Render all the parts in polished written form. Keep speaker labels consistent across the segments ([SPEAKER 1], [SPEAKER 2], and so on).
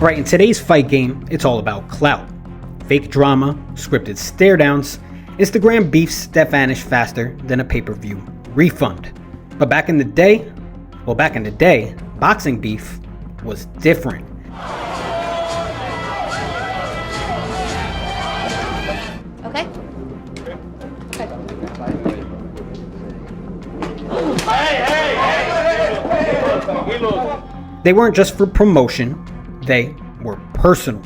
[SPEAKER 1] Alright, in today's fight game, it's all about clout. Fake drama, scripted stare downs, Instagram beefs that vanish faster than a pay-per-view refund. But back in the day, boxing beef was different.
[SPEAKER 2] Okay.
[SPEAKER 1] They weren't just for promotion, they were personal.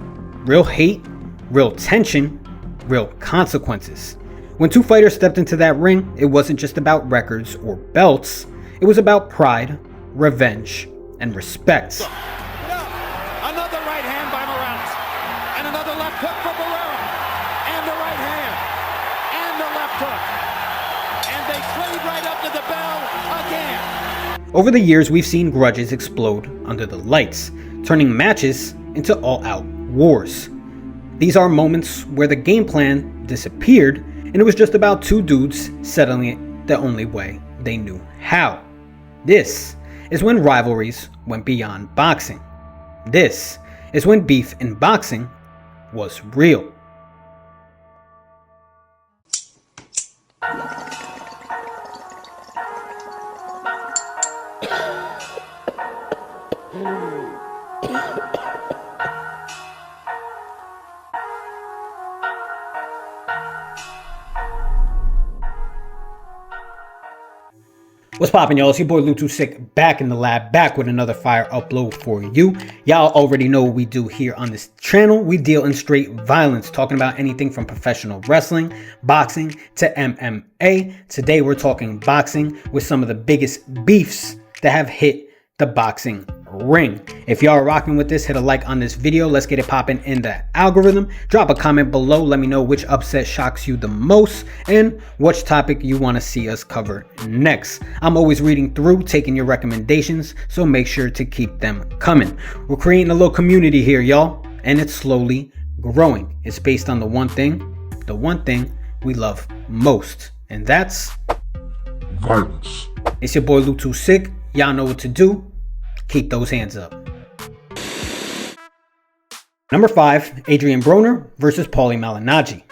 [SPEAKER 1] Real hate, real tension, real consequences. When two fighters stepped into that ring, it wasn't just about records or belts, it was about pride, revenge, and respect.
[SPEAKER 3] Another right hand by Morales, and another left hook for Barrera, and the right hand, and the left hook, and they trade right up to the bell again.
[SPEAKER 1] Over the years, we've seen grudges explode under the lights, turning matches into all-out wars. These are moments where the game plan disappeared, and it was just about two dudes settling it the only way they knew how. This is when rivalries went beyond boxing. This is when beef in boxing was real. What's poppin', y'all? It's your boy Lu2Sick back in the lab, back with another fire upload for you. Y'all already know what we do here on this channel. We deal in straight violence, talking about anything from professional wrestling, boxing, to MMA. Today we're talking boxing with some of the biggest beefs that have hit the boxing ring. If y'all are rocking with this, hit a like on this video. Let's get it popping in the algorithm. Drop a comment below. Let me know which upset shocks you the most and which topic you want to see us cover next. I'm always reading through, taking your recommendations, so make sure to keep them coming. We're creating a little community here, y'all, and it's slowly growing. It's based on the one thing we love most, and that's
[SPEAKER 4] violence.
[SPEAKER 1] It's your boy Lu2Sick. Y'all know what to do. Keep those hands up. Number 5, Adrien Broner versus Paulie Malignaggi.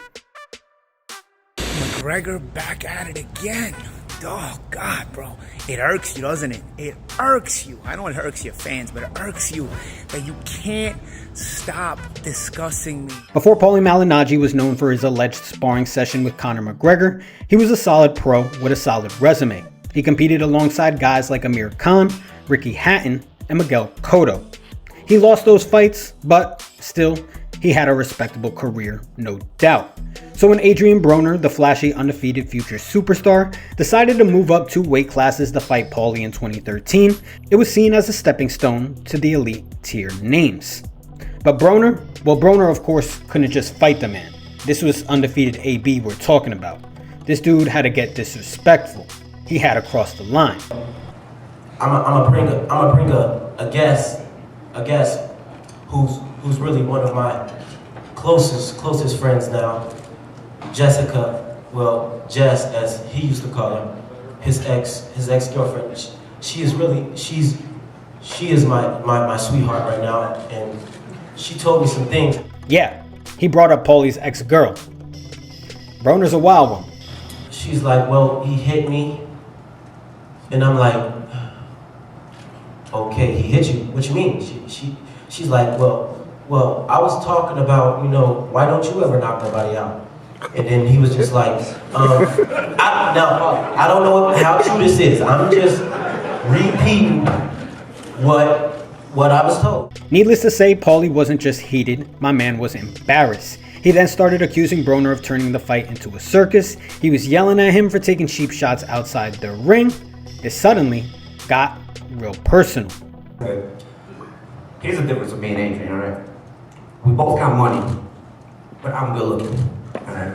[SPEAKER 5] McGregor back at it again. Oh, God, bro. It irks you, doesn't it? It irks you. I know it irks your fans, but it irks you that you can't stop discussing me.
[SPEAKER 1] Before Paulie Malignaggi was known for his alleged sparring session with Conor McGregor, he was a solid pro with a solid resume. He competed alongside guys like Amir, Ricky Hatton, and Miguel Cotto. He lost those fights, but still, he had a respectable career, no doubt. So when Adrien Broner, the flashy undefeated future superstar, decided to move up 2 weight classes to fight Paulie in 2013, it was seen as a stepping stone to the elite tier names. But Broner of course couldn't just fight the man. This was undefeated AB we're talking about. This dude had to get disrespectful. He had to cross the line.
[SPEAKER 6] I'm gonna bring a guest who's really one of my closest friends now. Jessica, well, Jess, as he used to call her, his ex-girlfriend. She is my sweetheart right now, and she told me some things.
[SPEAKER 1] Yeah, he brought up Paulie's ex-girl. Broner's a wild one.
[SPEAKER 6] She's like, well, he hit me, and I'm like, okay, he hit you. What you mean? She's like, well, I was talking about, why don't you ever knock nobody out? And then he was just like, I don't know how true this is. I'm just repeating what I was told.
[SPEAKER 1] Needless to say, Paulie wasn't just heated, my man was embarrassed. He then started accusing Broner of turning the fight into a circus. He was yelling at him for taking cheap shots outside the ring. It suddenly got real personal.
[SPEAKER 7] Here's the difference with me and Adrien, alright? We both got money, but I'm good looking, alright?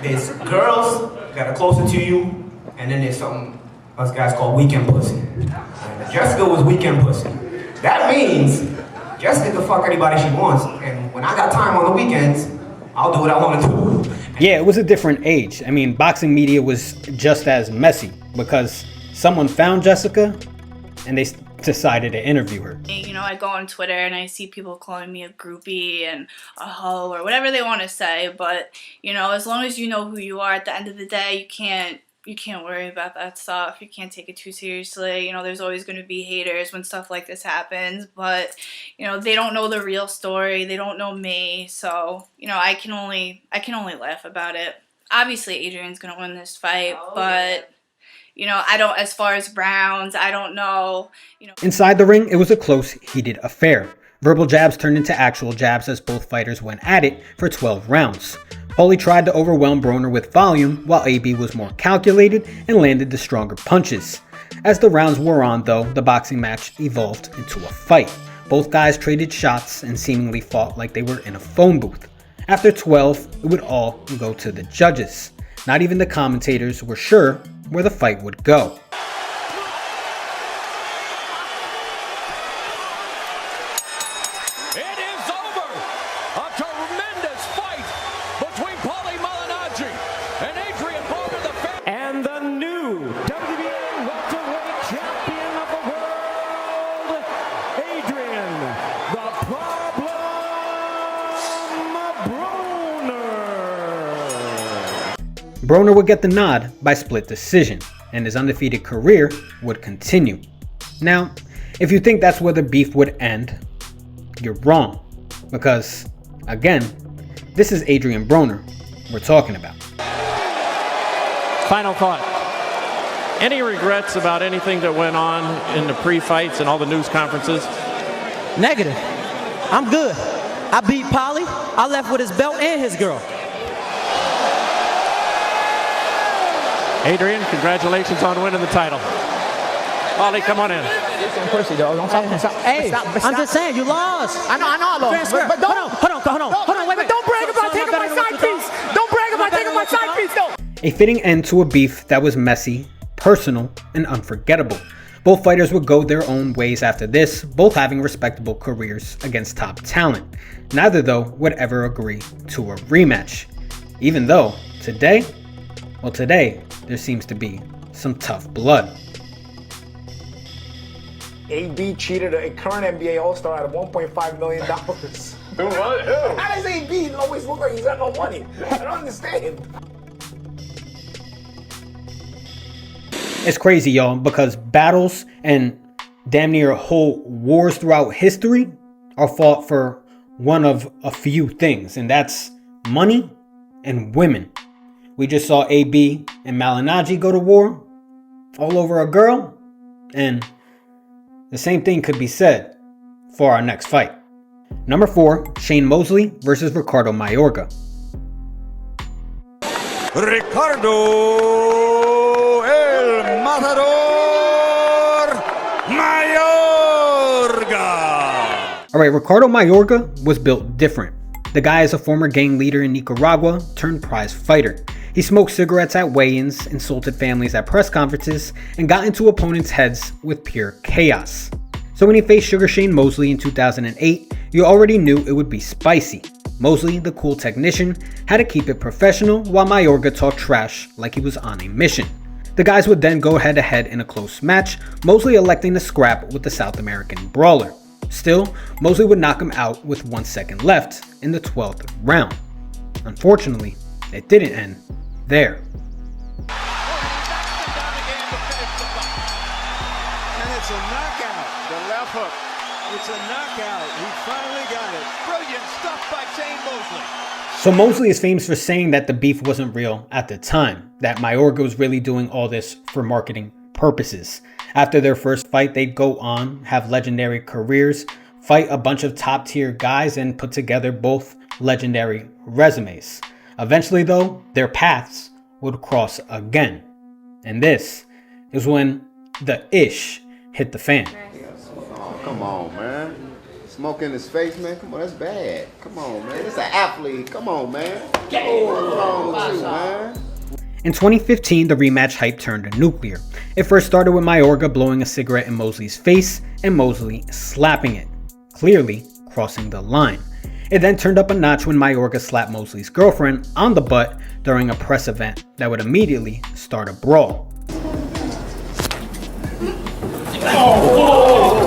[SPEAKER 7] There's girls that are closer to you, and then there's something us guys call weekend pussy. Right? Jessica was weekend pussy. That means Jessica can fuck anybody she wants, and when I got time on the weekends, I'll do what I want to do.
[SPEAKER 1] Yeah, it was a different age. I mean, boxing media was just as messy because someone found Jessica and they decided to interview her.
[SPEAKER 2] You know, I go on Twitter and I see people calling me a groupie and a hoe or whatever they want to say, but, you know, as long as you know who you are at the end of the day, you can't worry about that stuff. You can't take it too seriously. You know, there's always going to be haters when stuff like this happens, but, you know, they don't know the real story. They don't know me. So, you know, I can only laugh about it. Obviously, Adrien's going to win this fight, but, you know, I don't, as far as rounds, I don't know, you know.
[SPEAKER 1] Inside the ring, it was a close, heated affair. Verbal jabs turned into actual jabs as both fighters went at it for 12 rounds. Paulie tried to overwhelm Broner with volume, while AB was more calculated and landed the stronger punches. As the rounds wore on though, the boxing match evolved into a fight. Both guys traded shots and seemingly fought like they were in a phone booth. After 12, it would all go to the judges. Not even the commentators were sure where the fight would go.
[SPEAKER 3] It is over! A tremendous fight between Paulie and Adrien Broner,
[SPEAKER 8] and the new WBA welterweight champion of the world, Adrien, the problem, Broner.
[SPEAKER 1] Broner would get the nod by split decision, and his undefeated career would continue. Now, if you think that's where the beef would end, you're wrong, because, again, this is Adrien Broner we're talking about.
[SPEAKER 9] Final thought. Any regrets about anything that went on in the pre-fights and all the news conferences?
[SPEAKER 10] Negative. I'm good. I beat Paulie. I left with his belt and his girl.
[SPEAKER 9] Adrien, congratulations on winning the title. Paulie, come on in.
[SPEAKER 10] Pussy, dog. Don't stop. Hey, I'm just saying, you lost. I know I lost. But hold on, wait.
[SPEAKER 5] Don't brag about taking my side piece. Don't brag about taking my side piece, though.
[SPEAKER 1] A fitting end to a beef that was messy, personal, and unforgettable. Both fighters would go their own ways after this, both having respectable careers against top talent. Neither, though, would ever agree to a rematch. Even though, today, there seems to be some tough blood.
[SPEAKER 11] AB cheated a current NBA All-Star out of $1.5 million.
[SPEAKER 12] Who?
[SPEAKER 11] How does AB always look like he's got no money? I don't understand.
[SPEAKER 1] It's crazy, y'all, because battles and damn near whole wars throughout history are fought for one of a few things, and that's money and women. We just saw AB and Malignaggi go to war all over a girl, and the same thing could be said for our next fight. Number 4, Shane Mosley versus Ricardo Mayorga.
[SPEAKER 3] Ricardo El Matador Mayorga.
[SPEAKER 1] Alright, Ricardo Mayorga was built different. The guy is a former gang leader in Nicaragua turned prize fighter. He smoked cigarettes at weigh-ins, insulted families at press conferences, and got into opponents' heads with pure chaos. So when he faced Sugar Shane Mosley in 2008, you already knew it would be spicy. Mosley, the cool technician, had to keep it professional, while Mayorga talked trash like he was on a mission. The guys would then go head-to-head in a close match, Mosley electing to scrap with the South American brawler. Still, Mosley would knock him out with 1 second left in the 12th round. Unfortunately, it didn't end there.
[SPEAKER 3] And it's a knockout. The left hook. It's a knockout. He finally got it. Brilliant stuff by Shane Mosley.
[SPEAKER 1] So Mosley is famous for saying that the beef wasn't real at the time, that Mayorga was really doing all this for marketing purposes. After their first fight, they'd go on, have legendary careers, fight a bunch of top tier guys, and put together both legendary resumes. Eventually though, their paths would cross again. And this is when the ish hit the fan.
[SPEAKER 12] Oh, come on, man. Smoke in his face, man. Come on, that's bad. Come on, man. It's an athlete. Come on, man. What's wrong with you, man?
[SPEAKER 1] In 2015, the rematch hype turned nuclear. It first started with Mayorga blowing a cigarette in Mosley's face and Mosley slapping it, clearly crossing the line. It then turned up a notch when Mayorga slapped Mosley's girlfriend on the butt during a press event that would immediately start a brawl.
[SPEAKER 3] Oh,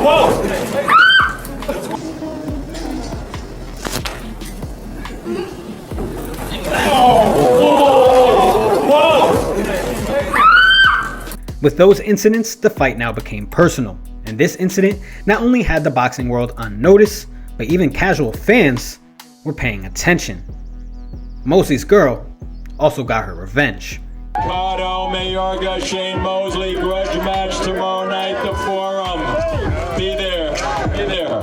[SPEAKER 1] With those incidents, the fight now became personal, and this incident not only had the boxing world on notice, but even casual fans were paying attention. Mosley's girl also got her revenge.
[SPEAKER 8] Cotto, Mayorga, Shane Mosley, grudge match tomorrow night, the Forum. Be there, be there.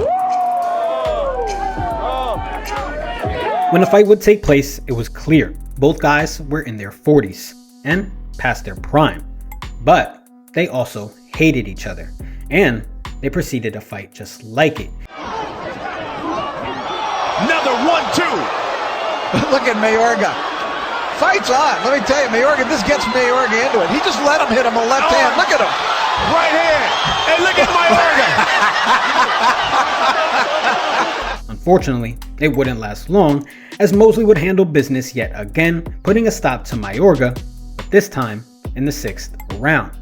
[SPEAKER 1] When the fight would take place, it was clear both guys were in their 40s and past their prime, but they also hated each other, and they proceeded to fight just like it.
[SPEAKER 3] Another 1-2.
[SPEAKER 13] Look at Mayorga. Fight's on. Let me tell you, Mayorga, this gets Mayorga into it. He just let him hit him a left hand. Look at him.
[SPEAKER 3] Right hand. And look at Mayorga.
[SPEAKER 1] Unfortunately, it wouldn't last long, as Mosley would handle business yet again, putting a stop to Mayorga, but this time in the 6th round.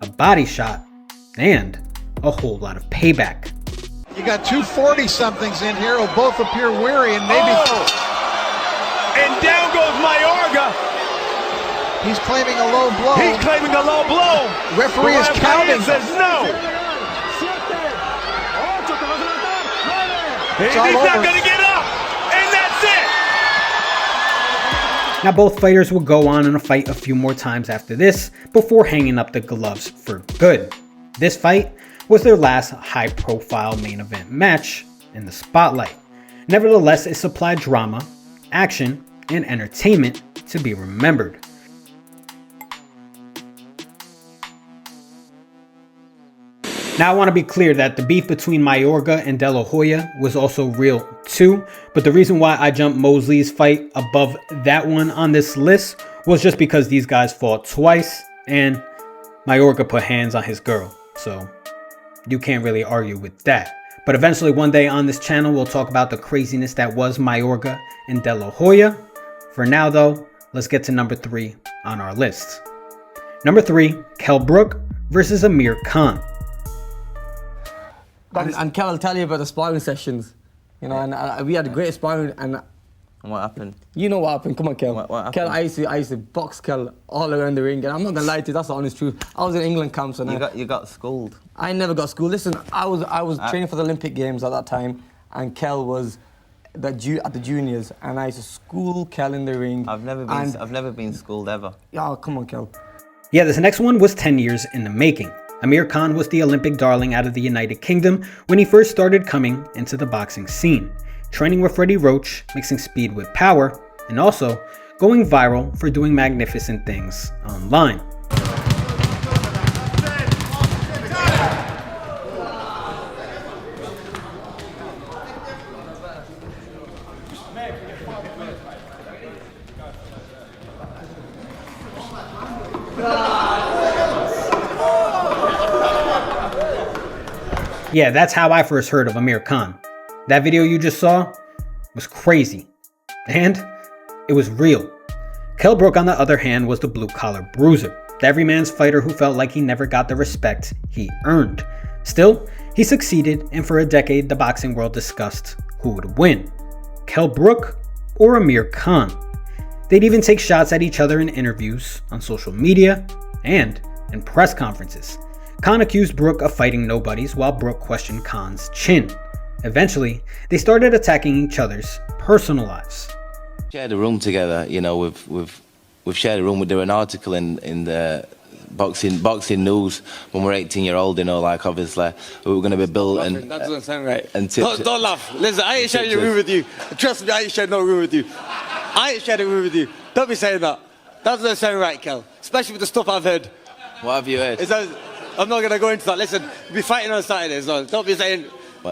[SPEAKER 1] A body shot and a whole lot of payback.
[SPEAKER 13] You got two 40-somethings in here who both appear weary and maybe...
[SPEAKER 3] Oh. And down goes Mayorga.
[SPEAKER 13] He's claiming a low blow.
[SPEAKER 3] He's claiming a low blow.
[SPEAKER 13] Referee is counting.
[SPEAKER 3] Says no. He's not going to get up. And that's it.
[SPEAKER 1] Now both fighters would go on in a fight a few more times after this before hanging up the gloves for good. This fight was their last high-profile main event match in the spotlight. Nevertheless, it supplied drama, action, and entertainment to be remembered. Now I want to be clear that the beef between Mayorga and De La Hoya was also real too, but the reason why I jumped Mosley's fight above that one on this list was just because these guys fought twice and Mayorga put hands on his girl, so you can't really argue with that. But eventually one day on this channel we'll talk about the craziness that was Mayorga and De La Hoya. For now though, let's get to number 3 on our list. Number 3, Kell Brook versus Amir Khan.
[SPEAKER 10] And Kell will tell you about the sparring sessions, you know, and we had a great sparring. And
[SPEAKER 14] what happened?
[SPEAKER 10] You know what happened? Come on, Kell.
[SPEAKER 14] What happened?
[SPEAKER 10] Kell, I used to box Kell all around the ring, and I'm not gonna lie to you, that's the honest truth. I was in England camps, and
[SPEAKER 14] you got schooled.
[SPEAKER 10] I never got schooled. Listen, I was training for the Olympic Games at that time, and Kell was at the juniors, and I used to school Kell in the ring.
[SPEAKER 14] I've never been schooled ever.
[SPEAKER 10] Oh, come on, Kell.
[SPEAKER 1] Yeah, this next one was 10 years in the making. Amir Khan was the Olympic darling out of the United Kingdom when he first started coming into the boxing scene, training with Freddie Roach, mixing speed with power, and also going viral for doing magnificent things online. Yeah, that's how I first heard of Amir Khan. That video you just saw was crazy. And it was real. Kell Brook, on the other hand, was the blue-collar bruiser, the everyman's fighter who felt like he never got the respect he earned. Still, he succeeded, and for a decade the boxing world discussed who would win, Kell Brook or Amir Khan. They'd even take shots at each other in interviews, on social media, and in press conferences. Khan accused Brook of fighting nobodies while Brook questioned Khan's chin. Eventually, they started attacking each other's personal lives.
[SPEAKER 15] Shared a room together, you know, we've shared a room. There an article in the boxing news when we're 18-year-old, you know, like obviously we were going to be built and...
[SPEAKER 16] That doesn't sound right.
[SPEAKER 15] And
[SPEAKER 16] don't laugh. Listen, I ain't sharing a room with you. Trust me, I ain't sharing no room with you. I ain't sharing a room with you. Don't be saying that. That doesn't sound right, Kell. Especially with the stuff I've heard.
[SPEAKER 15] What have you heard?
[SPEAKER 16] I'm not going to go into that. Listen, we'll be fighting on Saturday as well. Don't be saying...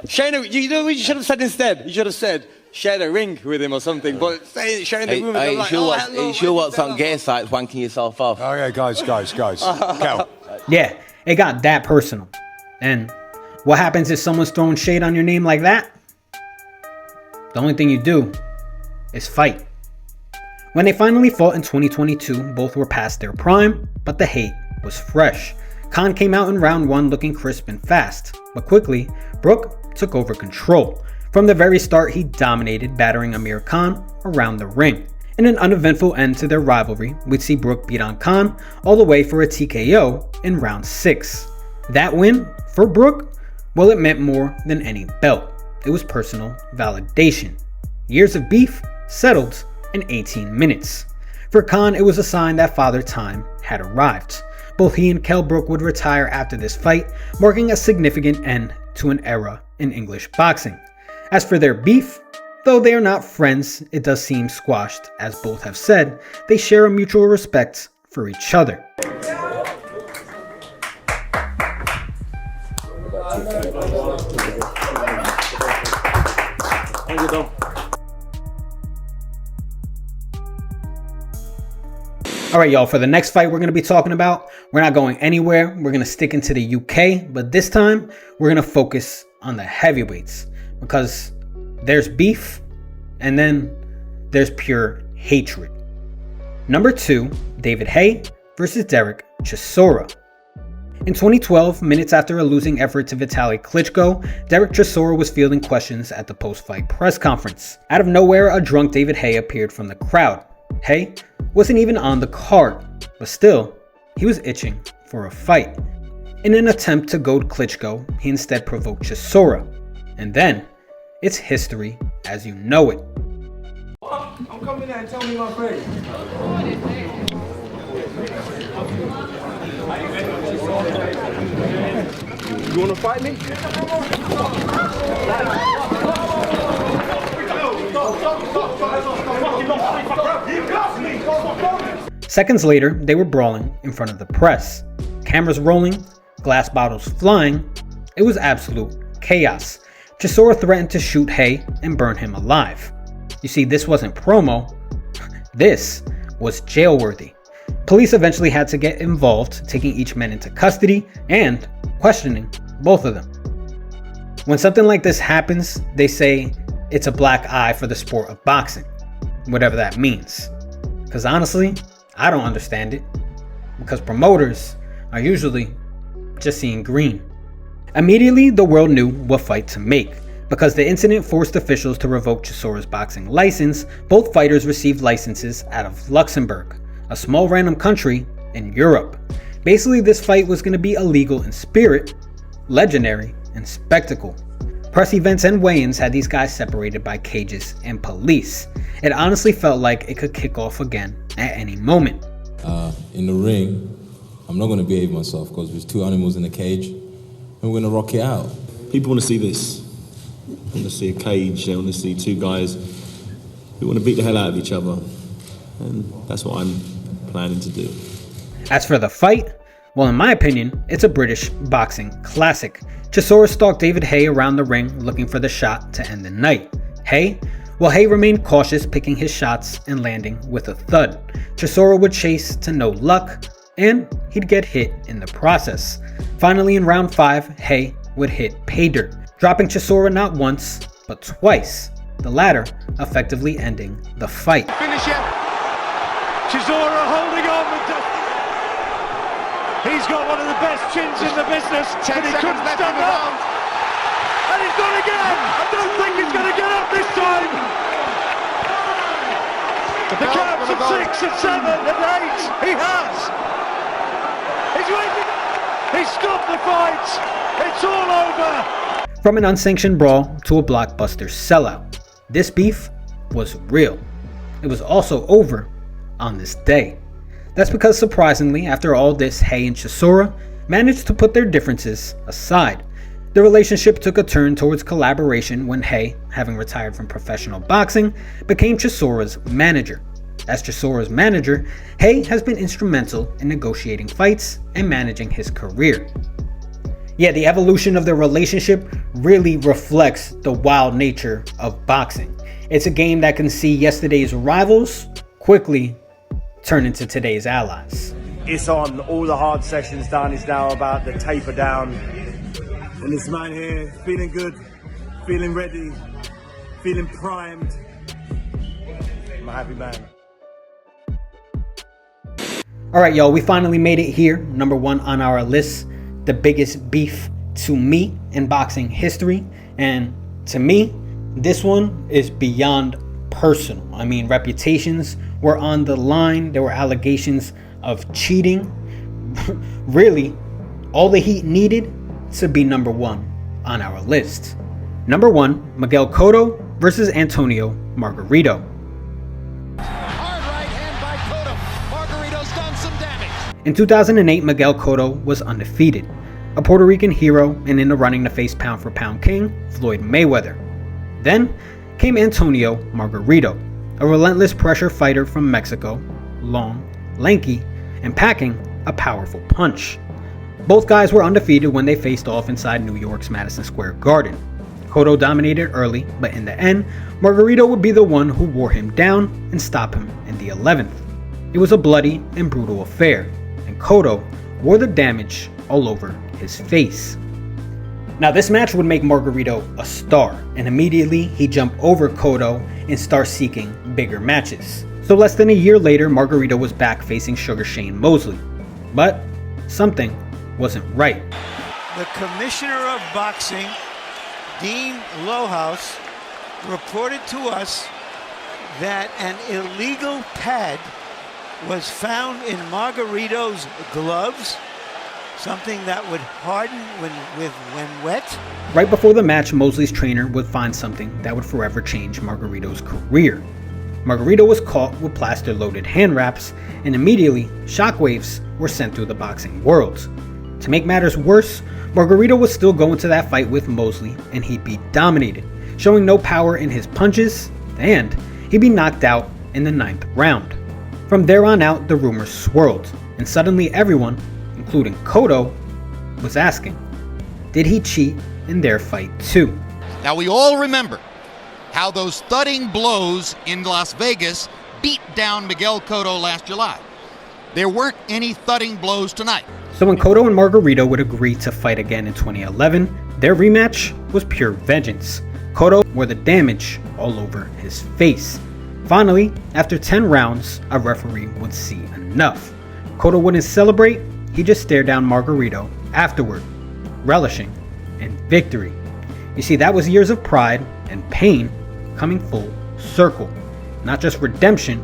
[SPEAKER 16] you know what you should have said instead? You should have said, share a ring with him or something. But sharing the room with him, like,
[SPEAKER 15] you sure what's on gay sites wanking yourself off?
[SPEAKER 3] Oh, yeah, guys. Kell.
[SPEAKER 1] Yeah, it got that personal. And what happens if someone's throwing shade on your name like that? The only thing you do is fight. When they finally fought in 2022, both were past their prime, but the hate was fresh. Khan came out in round 1 looking crisp and fast, but quickly, Brook took over control. From the very start, he dominated, battering Amir Khan around the ring. In an uneventful end to their rivalry, we'd see Brook beat on Khan all the way for a TKO in round 6. That win, for Brook, well, it meant more than any belt. It was personal validation. Years of beef settled in 18 minutes. For Khan, it was a sign that Father Time had arrived. Both he and Kell would retire after this fight, marking a significant end to an era in English boxing. As for their beef, though they are not friends, it does seem squashed, as both have said they share a mutual respect for each other. Alright y'all, for the next fight we're going to be talking about, we're not going anywhere. We're going to stick into the UK, but this time we're going to focus on the heavyweights, because there's beef and then there's pure hatred. Number 2, David Haye versus Derek Chisora. In 2012, minutes after a losing effort to Vitaly Klitschko, Derek Chisora was fielding questions at the post-fight press conference. Out of nowhere, a drunk David Haye appeared from the crowd. Haye wasn't even on the card, but still, he was itching for a fight. In an attempt to goad Klitschko, he instead provoked Chisora. And then, it's history as you know it.
[SPEAKER 17] I'm coming there and tell me my friend. You want to fight me?
[SPEAKER 1] Seconds later, they were brawling in front of the press. Cameras rolling, glass bottles flying. It was absolute chaos. Chisora threatened to shoot Haye and burn him alive. You see, this wasn't promo, this was jail-worthy. Police eventually had to get involved, taking each man into custody and questioning both of them. When something like this happens, they say it's a black eye for the sport of boxing, whatever that means. Because honestly, I don't understand it, because promoters are usually just seeing green. Immediately, the world knew what fight to make. Because the incident forced officials to revoke Chisora's boxing license, both fighters received licenses out of Luxembourg, a small random country in Europe. Basically, this fight was going to be illegal in spirit, legendary in spectacle. Press events and weigh-ins had these guys separated by cages and police. It honestly felt like it could kick off again at any moment.
[SPEAKER 18] In the ring, I'm not going to behave myself because there's two animals in the cage and we're going to rock it out.
[SPEAKER 19] People want to see this. They want to see a cage, they want to see two guys who want to beat the hell out of each other. And that's what I'm planning to do.
[SPEAKER 1] As for the fight, well, in my opinion, it's a British boxing classic. Chisora stalked David Haye around the ring looking for the shot to end the night. Haye remained cautious, picking his shots and landing with a thud. Chisora would chase to no luck, and he'd get hit in the process. Finally, in round 5, Haye would hit pay dirt, dropping Chisora not once, but twice, the latter effectively ending the fight.
[SPEAKER 3] Finish it. Chisora holding on. He's got one of the best chins in the business, but he couldn't stand up. And he's gone again. I don't think he's going to get up this time. The counts of 6 and 7 and 8. He has. He's waiting. He stopped the fight. It's all over.
[SPEAKER 1] From an unsanctioned brawl to a blockbuster sellout, this beef was real. It was also over on this day. That's because, surprisingly, after all this, Haye and Chisora managed to put their differences aside. The relationship took a turn towards collaboration when Haye, having retired from professional boxing, became Chisora's manager. As Chisora's manager, Haye has been instrumental in negotiating fights and managing his career. Yeah, the evolution of their relationship really reflects the wild nature of boxing. It's a game that can see yesterday's rivals quickly turn into today's allies.
[SPEAKER 20] It's on, all the hard sessions done, is now about the taper down. And this man here, feeling good, feeling ready, feeling primed. I'm a happy man.
[SPEAKER 1] Alright y'all, we finally made it here. Number 1 on our list, the biggest beef to me in boxing history. And to me, this one is beyond personal. I mean, reputations were on the line. There were allegations of cheating. Really, all the Heat needed to be number one on our list. Number 1, Miguel Cotto versus Antonio Margarito. In 2008, Miguel Cotto was undefeated, a Puerto Rican hero and in the running to face pound-for-pound king Floyd Mayweather. Then came Antonio Margarito, a relentless pressure fighter from Mexico, long, lanky, and packing a powerful punch. Both guys were undefeated when they faced off inside New York's Madison Square Garden. Cotto dominated early, but in the end, Margarito would be the one who wore him down and stop him in the 11th. It was a bloody and brutal affair, and Cotto wore the damage all over his face. Now this match would make Margarito a star, and immediately he jumped over Cotto and start seeking bigger matches. So less than a year later, Margarito was back facing Sugar Shane Mosley. But something wasn't right.
[SPEAKER 21] The commissioner of boxing, Dean Lohaus, reported to us that an illegal pad was found in Margarito's gloves, something that would harden when wet.
[SPEAKER 1] Right before the match, Mosley's trainer would find something that would forever change Margarito's career. Margarito was caught with plaster-loaded hand wraps, and immediately shockwaves were sent through the boxing world. To make matters worse, Margarito was still going to that fight with Mosley, and he'd be dominated, showing no power in his punches, and he'd be knocked out in the 9th round. From there on out, the rumors swirled, and suddenly everyone, including Cotto, was asking, did he cheat in their fight too?
[SPEAKER 22] Now we all remember how those thudding blows in Las Vegas beat down Miguel Cotto last July. There weren't any thudding blows tonight.
[SPEAKER 1] So when Cotto and Margarito would agree to fight again in 2011, their rematch was pure vengeance. Cotto wore the damage all over his face. Finally, after 10 rounds, a referee would see enough. Cotto wouldn't celebrate, he just stared down Margarito afterward, relishing in victory. You see, that was years of pride and pain coming full circle. Not just redemption,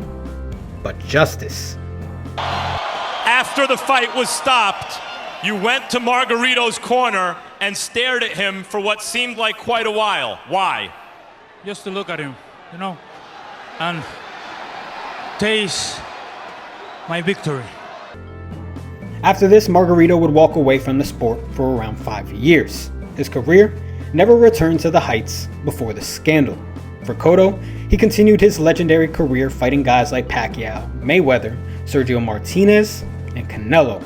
[SPEAKER 1] but justice.
[SPEAKER 23] After the fight was stopped, you went to Margarito's corner and stared at him for what seemed like quite a while. Why?
[SPEAKER 24] Just to look at him, and taste my victory.
[SPEAKER 1] After this, Margarito would walk away from the sport for around 5 years. His career never returned to the heights before the scandal. For Cotto, he continued his legendary career fighting guys like Pacquiao, Mayweather, Sergio Martinez, and Canelo.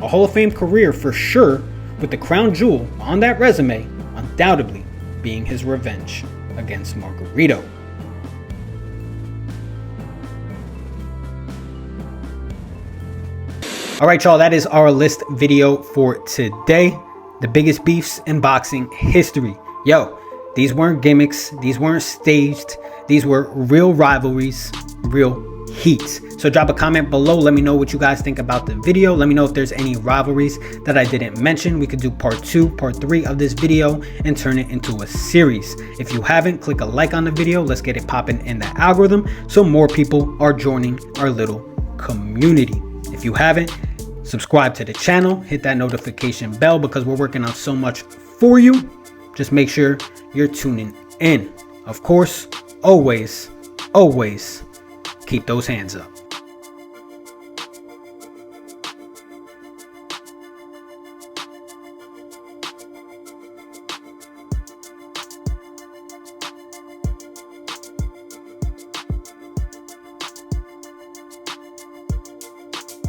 [SPEAKER 1] A Hall of Fame career for sure, with the crown jewel on that resume undoubtedly being his revenge against Margarito. Alright y'all, that is our list video for today. The biggest beefs in boxing history. Yo, these weren't gimmicks, these weren't staged, these were real rivalries, real heat. So drop a comment below, let me know what you guys think about the video. Let me know if there's any rivalries that I didn't mention. We could do part 2, part 3 of this video and turn it into a series. If you haven't, click a like on the video. Let's get it popping in the algorithm so more people are joining our little community. If you haven't, subscribe to the channel, hit that notification bell because we're working on so much for you. Just make sure you're tuning in. Of course, always keep those hands up.